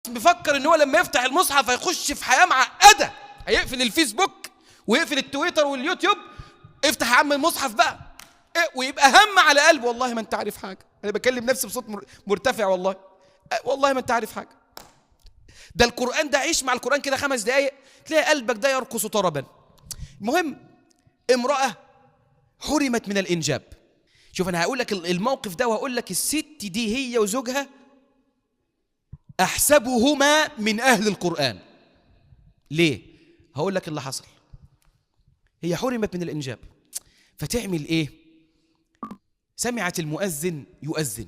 بيفكر ان هو لما يفتح المصحف هيخش في حياة معقدة، هيقفل الفيسبوك ويقفل التويتر واليوتيوب. افتح يا عم المصحف بقى ويبقى هم على قلبه. والله ما انت عارف حاجة، انا بكلم نفسي بصوت مرتفع. والله ما انت عارف حاجة. ده القرآن ده، عيش مع القرآن كده 5 دقايق تلاقي قلبك ده يرقص طربا. المهم، امرأة حرمت من الإنجاب. شوف أنا هقول لك الموقف ده، وهقول لك الست دي هي وزوجها أحسبهما من أهل القرآن. ليه؟ هقول لك اللي حصل. هي حرمت من الإنجاب، فتعمل إيه؟ سمعت المؤذن يؤذن.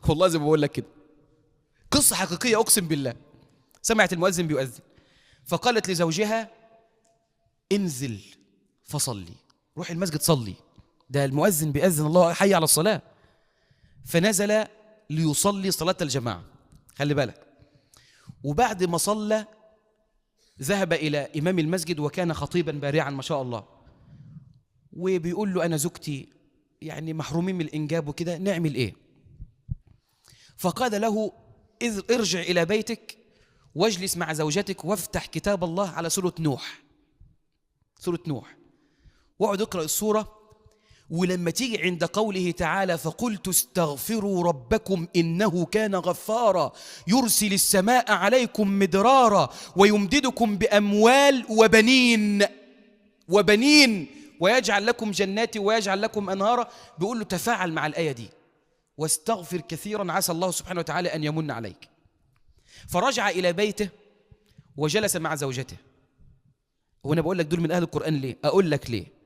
والله زي ما بقول لك كده، قصة حقيقية أقسم بالله. سمعت المؤذن بيؤذن، فقالت لزوجها: انزل فصلي، روح المسجد صلي، ده المؤذن بيأذن، الله حي على الصلاة. فنزل ليصلي صلاة الجماعة، خلي بالك. وبعد ما صلى ذهب إلى إمام المسجد، وكان خطيبا بارعا ما شاء الله، وبيقول له: أنا زوجتي يعني محرومين من الإنجاب وكده، نعمل إيه؟ فقال له: ارجع إلى بيتك واجلس مع زوجتك وافتح كتاب الله على سورة نوح، سورة نوح، واقعد اقرأ السورة. ولما تيجي عند قوله تعالى: فقلت استغفروا ربكم إنه كان غفارا يرسل السماء عليكم مدرارا ويمددكم بأموال وبنين ويجعل لكم جنات ويجعل لكم أنهارا، بيقول له تفاعل مع الآية دي واستغفر كثيرا عسى الله سبحانه وتعالى أن يمن عليك. فرجع إلى بيته وجلس مع زوجته. وأنا بقول لك دول من أهل القرآن ليه؟ أقول لك ليه.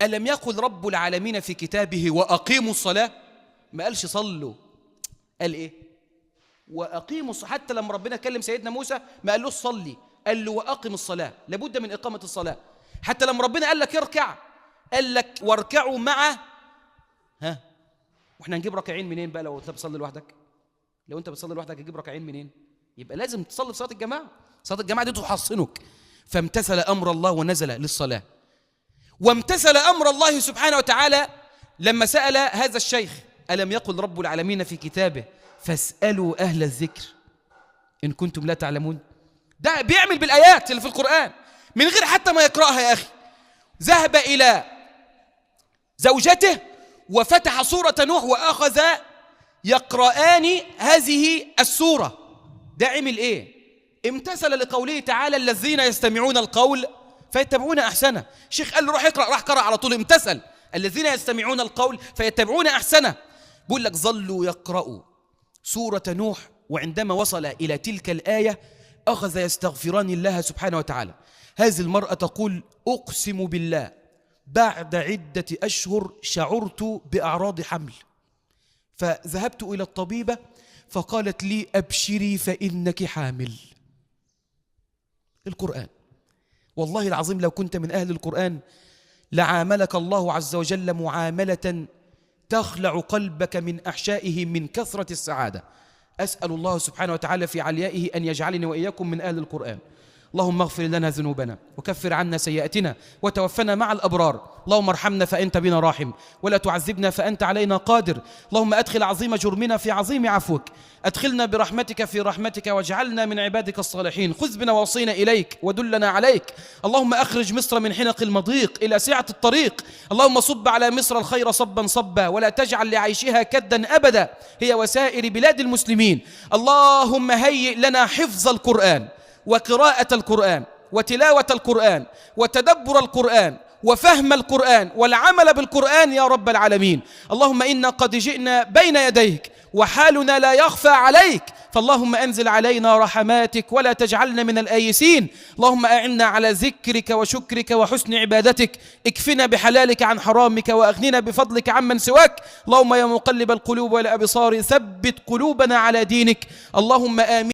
ألم يقل رب العالمين في كتابه: وأقيموا الصلاة؟ ما قالش صلوا، قال إيه؟ وأقيموا الصلاة. حتى لما ربنا كلم سيدنا موسى ما قال له صلي، قال له وأقم الصلاة، لابد من إقامة الصلاة. حتى لما ربنا قال لك اركع، قال لك واركعوا مع واحنا نجيب ركعين منين بقى لو انت بتصلي لوحدك؟ لو انت بتصلي لوحدك هتجيب ركعين منين؟ يبقى لازم تصلي في صلاة الجماعة. صلاة الجماعة دي تحصنك. فامتثل أمر الله ونزل للصلاة. وامتثل أمر الله سبحانه وتعالى لما سأل هذا الشيخ: ألم يقل رب العالمين في كتابه فاسألوا أهل الذكر إن كنتم لا تعلمون؟ ده بيعمل بالآيات اللي في القرآن من غير حتى ما يقرأها. يا أخي، ذهب إلى زوجته وفتح سورة نوح وأخذ يقرآن هذه السورة. ده عمل إيه؟ امتثل لقوله تعالى: الذين يستمعون القول فيتبعون أحسنه. الشيخ قال له روح اقرأ، راح قرأ على طول، امتثل. الذين يستمعون القول فيتبعون أحسنه. بيقول لك ظلوا يقرأوا سورة نوح، وعندما وصل إلى تلك الآية أخذ يستغفران الله سبحانه وتعالى. هذه المرأة تقول: أقسم بالله بعد عدة أشهر شعرت بأعراض حمل، فذهبت إلى الطبيبة فقالت لي: أبشري فإنك حامل. القرآن والله العظيم لو كنت من أهل القرآن لعاملك الله عز وجل معاملة تخلع قلبك من أحشائه من كثرة السعادة. أسأل الله سبحانه وتعالى في عليائه أن يجعلني وإياكم من أهل القرآن. اللهم اغفر لنا ذنوبنا وكفر عنا سيئاتنا وتوفنا مع الأبرار. اللهم ارحمنا فأنت بنا راحم، ولا تعذبنا فأنت علينا قادر. اللهم أدخل عظيم جرمنا في عظيم عفوك، أدخلنا برحمتك في رحمتك، واجعلنا من عبادك الصالحين. خذ بنواصينا إليك ودلنا عليك. اللهم أخرج مصر من حنق المضيق إلى سعة الطريق. اللهم صب على مصر الخير صبا صبا، ولا تجعل لعيشها كدا أبدا، هي وسائر بلاد المسلمين. اللهم هيئ لنا حفظ القرآن وقراءة القرآن وتلاوة القرآن وتدبر القرآن وفهم القرآن والعمل بالقرآن يا رب العالمين. اللهم إنا قد جئنا بين يديك وحالنا لا يخفى عليك، فاللهم أنزل علينا رحماتك ولا تجعلنا من الآيسين. اللهم أعنا على ذكرك وشكرك وحسن عبادتك، اكفنا بحلالك عن حرامك وأغننا بفضلك عمن سواك. اللهم يا مقلب القلوب والأبصار ثبت قلوبنا على دينك. اللهم آمين.